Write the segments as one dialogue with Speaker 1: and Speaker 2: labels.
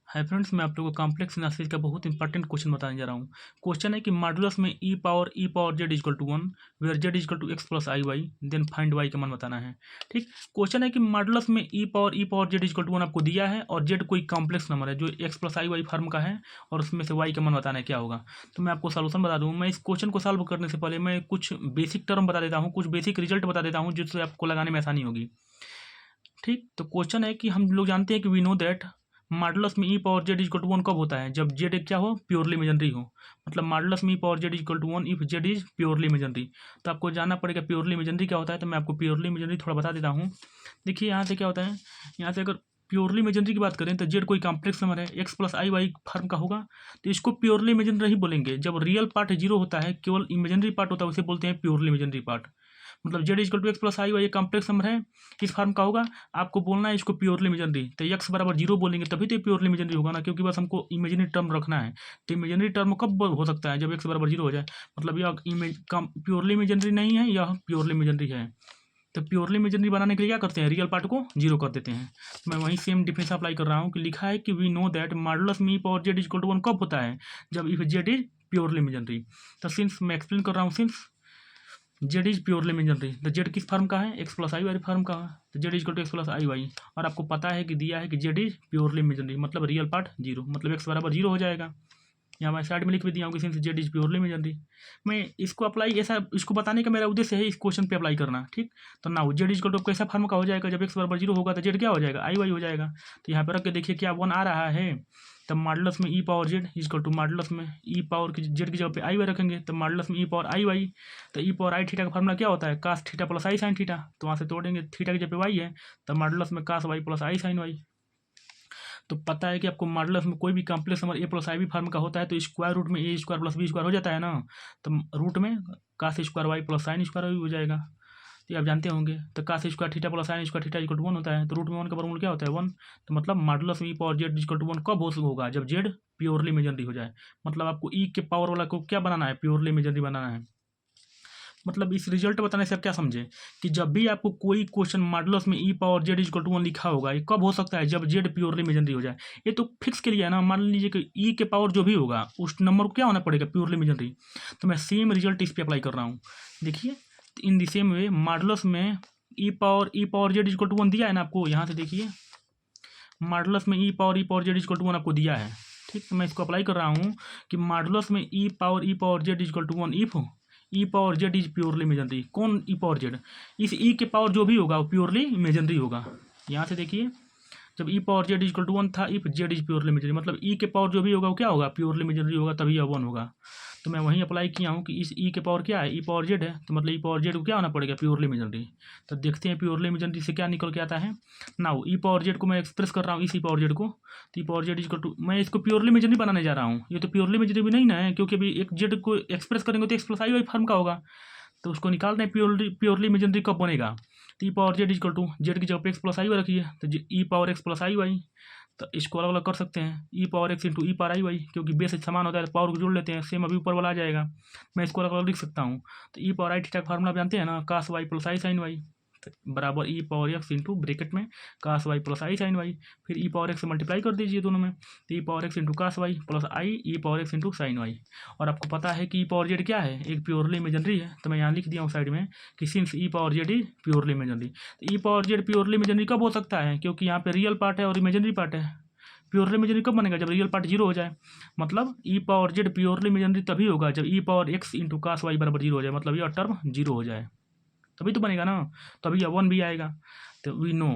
Speaker 1: Hi friends, मैं आप लोगों को कॉम्प्लेक्स एनालिसिस का बहुत इंपॉर्टेंट क्वेश्चन बताने जा रहा हूँ। क्वेश्चन है कि मॉडुलस में e power z equal to 1 where z equal to x plus i y then find y का मान बताना है। ठीक, क्वेश्चन है कि मॉडुलस में e power z equal to 1 आपको दिया है और जेड कोई कॉम्प्लेक्स नंबर है जो x plus i y form का है और उसमें से वाई का मान बताना है क्या होगा। तो मैं आपको सोल्यूशन बता दूँ। मैं इस क्वेश्चन को सॉल्व करने से पहले मैं कुछ बेसिक टर्म बता देता हूँ, कुछ बेसिक रिजल्ट बता देता हूँ जिससे आपको लगाने में आसानी होगी। ठीक, तो क्वेश्चन है कि हम लोग जानते हैं कि वी नो दैट मॉडुलस में e power z equal to 1 कब होता है, जब जेड क्या हो, प्योरली इमेजिनरी हो। मतलब मॉडुलस में e power z equal to 1 if z is purely imaginary. तो आपको जानना पड़ेगा प्योरली इमेजिनरी क्या होता है। तो मैं आपको प्योरली इमेजिनरी थोड़ा बता देता हूँ। देखिए यहाँ से क्या होता है, यहाँ से अगर प्योरली इमेजिनरी की बात करें तो जेड कोई कॉम्प्लेक्स नंबर है, x plus i y form का होगा, तो इसको प्योरली इमेजिनरी ही बोलेंगे। जब रियल पार्ट जीरो होता है, केवल इमेजिनरी पार्ट होता है, उसे बोलते हैं प्योरली इमेजिनरी पार्ट। मतलब z equal to x plus i y complex number है, किस फॉर्म का होगा, आपको बोलना है इसको प्योरली इमेजिनरी। तो एक्स बराबर जीरो बोलेंगे तभी तो प्योरली इमेजिनरी होगा ना, क्योंकि बस हमको इमेजिनरी टर्म रखना है। तो इमेजिनरी टर्म कब हो सकता है, जब एक्स बराबर जीरो हो जाए। मतलब यह प्योरली इमेजिनरी नहीं है, यह प्योरली इमेजिनरी है। तो प्योरली इमेजिनरी बनाने के लिए क्या करते हैं, रियल पार्ट को जीरो कर देते हैं। तो मैं वही सेम डिफरेंस अप्लाई कर रहा हूँ कि लिखा है कि वी नो दैट मॉडुलस में e power z equal to 1 कब होता है, जब if z is purely imaginary. तो सिंस मैं एक्सप्लेन कर रहा हूँ, since z is purely imaginary, तो जेड किस फॉर्म का है, x plus i y form का है, तो z is to x plus i y. और आपको पता है कि दिया है कि जेड इज प्योरली इमेजिनरी, मतलब रियल पार्ट जीरो, मतलब एक्स बराबर जीरो हो जाएगा। यहाँ मैं साइड में लिख भी दिया हूँ कि since z is purely imaginary. मैं इसको अप्लाई ऐसा, इसको बताने का मेरा उद्देश्य है इस क्वेश्चन पे अप्लाई करना। ठीक, तो नाउ जेड इज टू कैसा फॉर्म का हो जाएगा, जब एक्स बराबर जीरो होगा तो जेड क्या हो जाएगा, आई वाई हो जाएगा। तो यहाँ पे रख के देखिए क्या 1 आ रहा है। तब मॉडुलस में e power z equal to modulus में ई पावर की जेड की जगह पे आई वाई रखेंगे, तो मॉडुलस में ई पावर आई वाई। तो ई पावर आई थीटा का फॉर्मूला क्या होता है, cos theta plus i sine theta. तो वहाँ से तोड़ेंगे, थीटा की जगह पे वाई है, तो मॉडुलस में cos y plus i sine y. तो पता है कि आपको मॉडुलस में कोई भी complex number a plus i b form का होता है तो स्क्वायर रूट में a square plus b square हो जाता है ना। तो रूट में cos square y plus sine square y हो जाएगा। तो ये आप जानते होंगे। तो cos square theta plus sine square theta equal to 1 होता है, तो रूट में 1 का वर्गमूल क्या होता है 1। तो मतलब modulus e power z equal to 1 कब होगा, जब जेड प्योरली इमेजिनरी हो जाए। मतलब आपको ई के पावर वाला को क्या बनाना है, प्योरली इमेजिनरी बनाना है। मतलब इस रिजल्ट बताने से आप क्या समझे कि जब भी आपको कोई क्वेश्चन मॉडुलस में e power z equal to 1 लिखा होगा, ये कब हो सकता है, जब जेड प्योरली इमेजिनरी हो जाए। ये तो फिक्स के लिए है ना। मान लीजिए कि ई के पावर जो भी होगा उस नंबर को क्या होना पड़ेगा, प्योरली इमेजिनरी। तो मैं सेम रिजल्ट इस पर अप्लाई कर रहा हूँ। देखिए in the same way modulus में e power z equal to 1 दिया है ना आपको। यहाँ से देखिए मॉडुलस में e power z equal to 1 आपको दिया है। ठीक, तो मैं इसको अप्लाई कर रहा हूँ कि मॉडुलस में e power z equal to 1 if e power z is purely imaginary. कौन ई पावर जेड, इस ई के पावर जो भी होगा वो प्योरली इमेजिनरी होगा। यहाँ से देखिए जब e power z equal to 1 था, if z is purely imaginary, मतलब ई के पावर जो भी होगा वो क्या होगा, प्योरली इमेजिनरी होगा, तभी यह 1 होगा। तो मैं वहीं अप्लाई किया हूँ कि इस ई के पावर क्या है, ई पावर जेड है, तो मतलब ई पावर जेड को क्या होना पड़ेगा, प्योरली इमेजिनरी। तो देखते हैं प्योरली इमेजिनरी से क्या निकल के आता है। नाउ ई पावर जेड को मैं एक्सप्रेस कर रहा हूँ, इस ई पावर जेड को। तो e power z equal to, मैं इसको प्योरली इमेजिनरी बनाने जा रहा हूँ। ये तो प्योरली इमेजिनरी भी नहीं ना है, क्योंकि अभी एक जेड को एक्सप्रेस करेंगे तो x plus i y form का होगा। तो उसको निकालते हैं प्योरली इमेजिनरी कब बनेगा। तो e power z equal to z की जगह पे एक्स प्लस आई वाई रखिए, तो e power x plus i y. तो इसको अलग अलग कर सकते हैं, e power x into e power i y, क्योंकि बेस समान होता है तो पावर को जोड़ लेते हैं, सेम अभी ऊपर वाला आ जाएगा। मैं इसको अलग अलग लिख सकता हूँ। तो ई पावर आई थीटा का फार्मूला जानते हैं ना, cos y plus i sine y बराबर e power x into bracket में cos y plus i sine y. फिर ई पावर एक्स से मल्टीप्लाई कर दीजिए दोनों में, तो e power x into cos y plus i e power x into sine y. और आपको पता है कि ई पावर जेड क्या है, एक प्योरली इमेजिनरी है। तो मैं यहाँ लिख दिया हूँ साइड में कि since E power z is purely imaginary. तो e power z purely imaginary कब हो सकता है, क्योंकि यहाँ पे रियल पार्ट है और इमेजिनरी पार्ट है। प्योरली इमेजिनरी कब बनेगा, जब रियल पार्ट जीरो हो जाए। मतलब e power z purely imaginary तभी होगा जब e power x into cos y बराबर जीरो हो जाए, मतलब यह टर्म जीरो हो जाए, तभी तो बनेगा ना। तभी यह 1 भी आएगा। तो वी नो,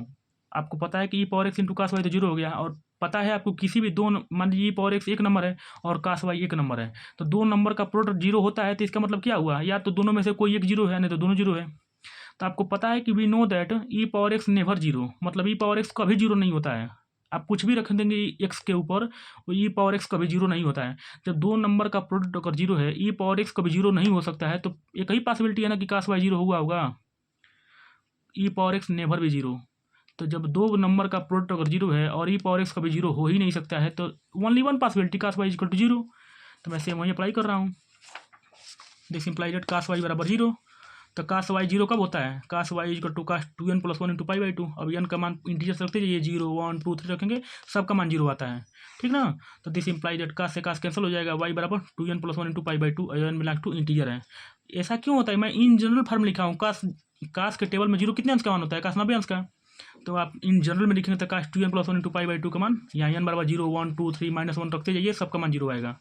Speaker 1: आपको पता है कि e power x into cos y तो जीरो हो गया, और पता है आपको किसी भी दो, मान लीजिए ई पावर एक्स एक नंबर है और कास वाई एक नंबर है, तो दो नंबर का प्रोडक्ट जीरो होता है, तो इसका मतलब क्या हुआ, या तो दोनों में से कोई एक जीरो है, नहीं तो दोनों जीरो है। तो आपको पता है कि we know that e power x never zero, मतलब ई पावर एक्स कभी जीरो नहीं होता है। आप कुछ भी रख देंगे एक्स के ऊपर, वो ई पावर एक्स कभी जीरो नहीं होता है। जब दो नंबर का प्रोडक्ट अगर जीरो है, ई पावर एक्स कभी जीरो नहीं हो सकता है, तो एक ही पॉसिबिलिटी है ना कि कास वाई जीरो हुआ होगा, ई पावर एक्स नेवर भी जीरो। तो जब दो नंबर का प्रोडक्ट अगर जीरो है और ई पावर एक्स कभी जीरो हो ही नहीं सकता है, तो only one possibility cos y equal to zero. तो मैं सेम वहीं अप्लाई कर रहा हूँ। This imply that cos y बराबर जीरो। तो काश वाई जीरो कब होता है, काश वाई इक्वल टू काश 2n + 1 × π/2। अब n का मान इंटीजर रखते जाइए, 0 1 2 3 रखेंगे, सबका मान 0 आता है, ठीक ना। तो दिस इंप्लाई दैट काश से काश कैंसिल हो जाएगा, y बराबर 2n + 1 × π/2 और n बिलोंग टू इंटीजर है। ऐसा क्यों होता है, मैं इन जनरल फॉर्म लिखा हूँ, काश के टेबल में 0 कितने अंश का मान होता है, काश 90 अंश का। तो आप इन जनरल में लिखेंगे तो काश 2n + 1 × π/2 का मान यहाँ n बराबर 0 1 2 3 -1 रखते जाइए, सबका मान 0 आएगा।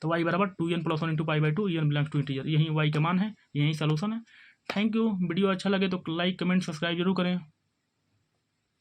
Speaker 1: तो y बराबर 2n + 1 × π/2, n belongs to integer, यही y का मान है, यही सोल्यूशन है। Thank you. वीडियो अच्छा लगे तो लाइक कमेंट सब्सक्राइब जरूर करें।